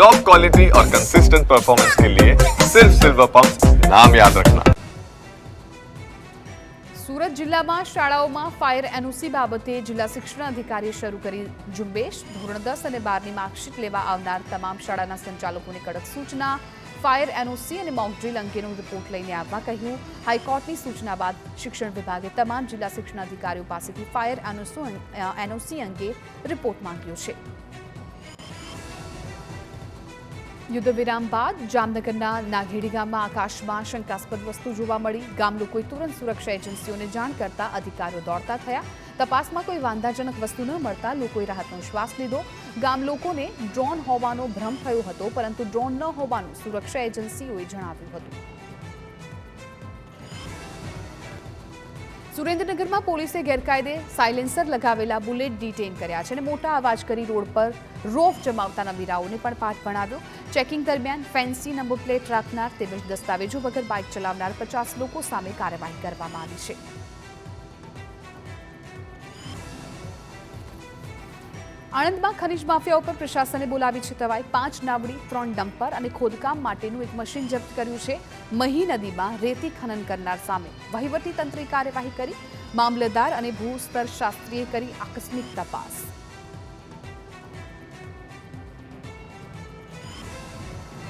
Top quality और consistent performance के लिए सिर्फ सिल्वर पंप नाम याद रखना। સુરત જિલ્લામાં શાળાઓમાં ફાયર એનઓસી બાબતે જિલ્લા શિક્ષણ અધિકારીએ શરૂ કરી ઝુંબેશ. ધોરણ 10 અને 12ની માર્કશીટ લેવા આવનાર તમામ શાળાના સંચાલકોને કડક સૂચના. ફાયર એનઓસી અને મોક ડ્રીલ અંગેનો રિપોર્ટ લઈને આવવા કહ્યું. હાઈકોર્ટની સૂચના બાદ શિક્ષણ વિભાગે તમામ જિલ્લા શિક્ષણ અધિકારીઓ પાસેથી ફાયર એનઓસી અંગે રિપોર્ટ માંગ્યો છે. યુદ્ધ વિરામ બાદ જામનગરના નાઘેડી ગામમાં આકાશમાં શંકાસ્પદ વસ્તુ જોવા મળી. ગામ લોકોએ તુરંત સુરક્ષા એજન્સીઓને જાણ કરતા અધિકારીઓ દોડતા થયા. તપાસમાં કોઈ વાંધાજનક વસ્તુ ન મળતા લોકોએ રાહતનો શ્વાસ લીધો. ગામ લોકોને ડ્રોન હોવાનો ભ્રમ થયો હતો, પરંતુ ડ્રોન ન હોવાનું સુરક્ષા એજન્સીઓએ જણાવ્યું હતું. સુરેન્દ્રનગરમાં પોલીસે ગેરકાયદે સાયલેન્સર લગાવેલા બુલેટ ડિટેઇન કર્યા છે અને મોટા અવાજ કરી રોડ પર રોફ જમાવતા નબીરાઓને પણ પાઠ ભણાવ્યો. ચેકિંગ દરમિયાન ફેન્સી નંબર પ્લેટ રાખનાર તેમજ દસ્તાવેજો વગર બાઇક ચલાવનાર 50 લોકો સામે કાર્યવાહી કરવામાં આવી છે. આણંદમાં ખનીજ માફિયાઓ પર પ્રશાસને બોલાવી છે તવાઈ. 5 નાવડી, 3 ડમ્પર અને ખોદકામ માટેનું એક મશીન જપ્ત કર્યું છે. મહી નદીમાં રેતી ખનન કરનાર સામે વહીવટી તંત્રે કાર્યવાહી કરી. મામલતદાર અને ભૂસ્તર શાસ્ત્રીએ કરી આકસ્મિક તપાસ.